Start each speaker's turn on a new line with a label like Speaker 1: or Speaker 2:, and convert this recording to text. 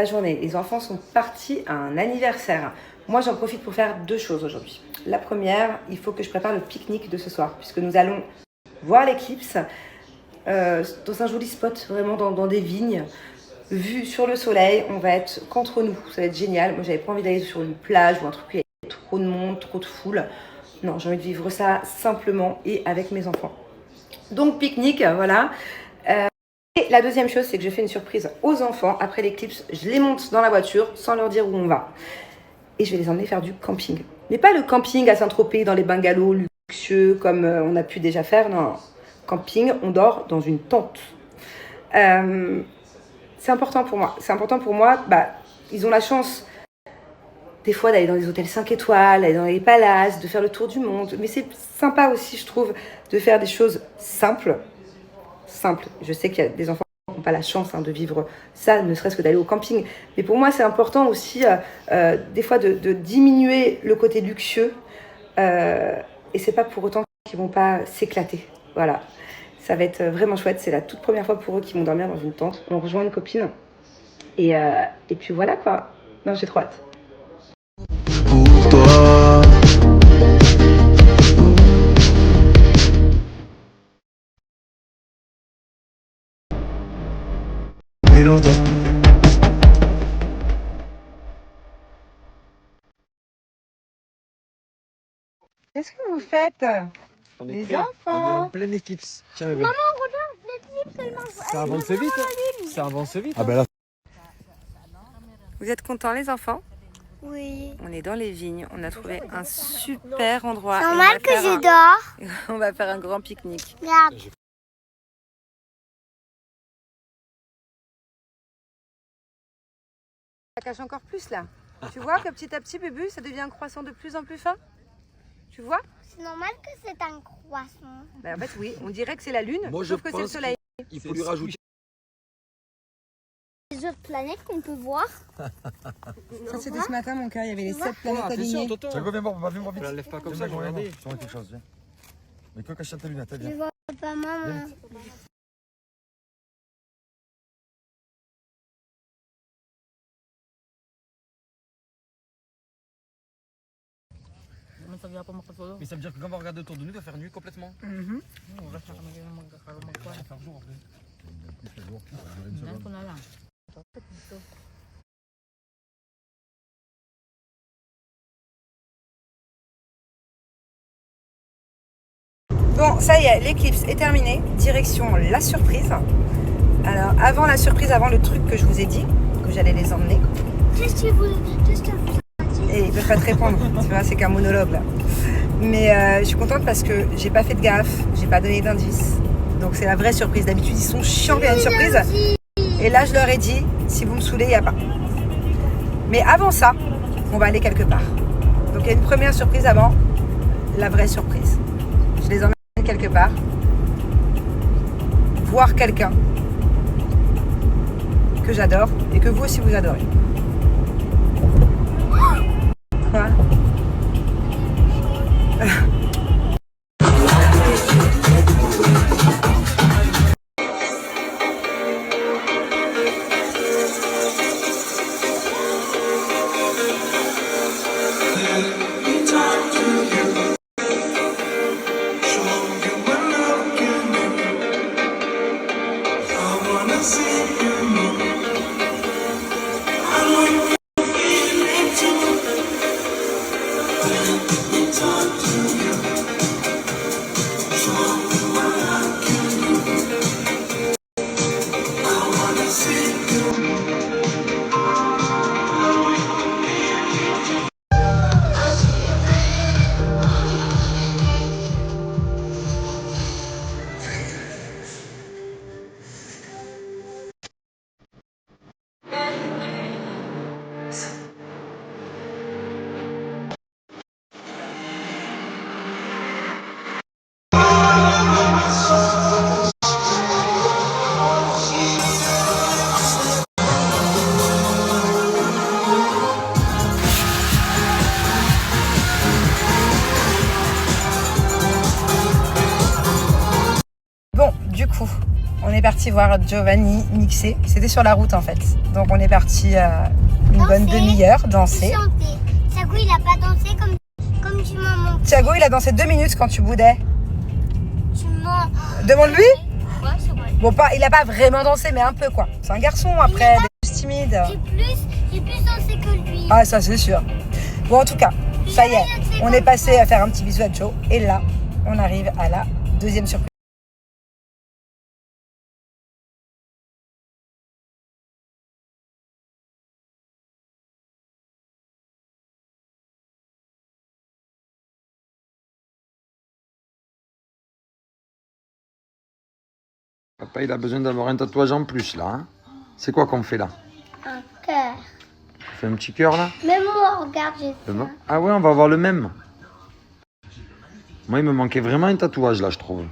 Speaker 1: La journée, les enfants sont partis à un anniversaire. Moi, j'en profite pour faire deux choses aujourd'hui. La première, il faut que je prépare le pique-nique de ce soir, puisque nous allons voir l'éclipse dans un joli spot, vraiment dans des vignes. Vue sur le soleil, on va être qu'entre nous, ça va être génial. Moi, j'avais pas envie d'aller sur une plage ou un truc où il y a trop de monde, trop de foule. Non, j'ai envie de vivre ça simplement et avec mes enfants. Donc, pique-nique, voilà. Et la deuxième chose, c'est que je fais une surprise aux enfants. Après l'éclipse, je les monte dans la voiture sans leur dire où on va. Et je vais les emmener faire du camping. Mais pas le camping à Saint-Tropez, dans les bungalows luxueux, comme on a pu déjà faire. Non, camping, on dort dans une tente. C'est important pour moi. C'est important pour moi. Ils ont la chance, des fois, d'aller dans des hôtels 5 étoiles, d'aller dans les palaces, de faire le tour du monde. Mais c'est sympa aussi, je trouve, de faire des choses simples. Je sais qu'il y a des enfants qui n'ont pas la chance de vivre ça, ne serait-ce que d'aller au camping. Mais pour moi, c'est important aussi, des fois, de diminuer le côté luxueux. Et c'est pas pour autant qu'ils vont pas s'éclater. Voilà. Ça va être vraiment chouette. C'est la toute première fois pour eux qu'ils vont dormir dans une tente. On rejoint une copine. Et puis voilà quoi. Non, j'ai trop hâte. Pour toi. Qu'est-ce que vous faites, les enfants?
Speaker 2: On est en pleine éclipse. Tiens, bébé.
Speaker 3: Maman, regarde l'éclipse, elle marche.
Speaker 2: Ça avance vite. Ça avance vite.
Speaker 4: Ah ben là.
Speaker 1: Vous êtes contents les enfants?
Speaker 3: Oui.
Speaker 1: On est dans les vignes. On a trouvé un super endroit.
Speaker 3: C'est normal que je dors.
Speaker 1: On va faire un grand pique-nique.
Speaker 3: Regarde.
Speaker 1: Ça cache encore plus là. Tu vois que petit à petit, Bubu, ça devient un croissant de plus en plus fin? Tu vois?
Speaker 3: C'est normal que c'est un croissant.
Speaker 1: En fait, oui, on dirait que c'est la lune,
Speaker 2: Moi,
Speaker 1: sauf que c'est le soleil.
Speaker 2: Il faut lui rajouter.
Speaker 3: Les autres planètes qu'on peut voir.
Speaker 1: Ça, c'était ce matin, mon cœur, il y avait les 7 planètes
Speaker 2: Attention,
Speaker 1: alignées.
Speaker 2: Toto.
Speaker 4: Tiago, viens voir vite.
Speaker 2: Ne la lève pas comme ça, je vais regarder.
Speaker 4: Je vois quelque chose, viens. Mais que cache ta lunette,
Speaker 3: Je
Speaker 4: viens.
Speaker 3: vois pas maman.
Speaker 2: Mais ça veut dire que quand on va regarder autour de nous, il va faire nuit complètement.
Speaker 4: On va faire jour après. Il fait jour, ça va durer une seconde.
Speaker 1: Bon, ça y est, l'éclipse est terminée. Direction la surprise. Alors, avant la surprise, avant le truc que je vous ai dit, que j'allais les emmener.
Speaker 3: Qu'est-ce que vous
Speaker 1: Et ils peuvent pas te répondre, tu vois, c'est qu'un monologue là. Mais je suis contente parce que j'ai pas fait de gaffe, j'ai pas donné d'indice. Donc c'est la vraie surprise. D'habitude, ils sont chiants quand il y a une surprise. Et là, je leur ai dit, si vous me saoulez, il n'y a pas. Mais avant ça, on va aller quelque part. Donc il y a une première surprise avant la vraie surprise. Je les emmène quelque part, voir quelqu'un que j'adore et que vous aussi vous adorez. Quoi? Bon, du coup, on est parti voir Giovanni mixer. C'est C'était sur la route en fait. Donc on est parti une bonne demi-heure danser.
Speaker 3: Chanter. Thiago, il a pas dansé comme tu m'as montré.
Speaker 1: Thiago, il a dansé 2 minutes quand tu boudais.
Speaker 3: Tu m'as...
Speaker 1: Demande-lui.
Speaker 3: Ouais, c'est vrai.
Speaker 1: Bon, pas, il a pas vraiment dansé, mais un peu quoi. C'est un garçon après, il est plus timide.
Speaker 3: J'ai plus dansé que lui.
Speaker 1: Ah, ça c'est sûr. Bon, en tout cas, ça y est, on est passé à faire un petit bisou à Joe. Et là, on arrive à la deuxième surprise.
Speaker 5: Papa, il a besoin d'avoir un tatouage en plus, là. Hein. C'est quoi qu'on fait, là?
Speaker 3: Un cœur.
Speaker 5: On fait un petit cœur, là?
Speaker 3: Même moi, regarde, j'ai ça.
Speaker 5: Ah ouais, on va avoir le même. Moi, il me manquait vraiment un tatouage, là, je trouve.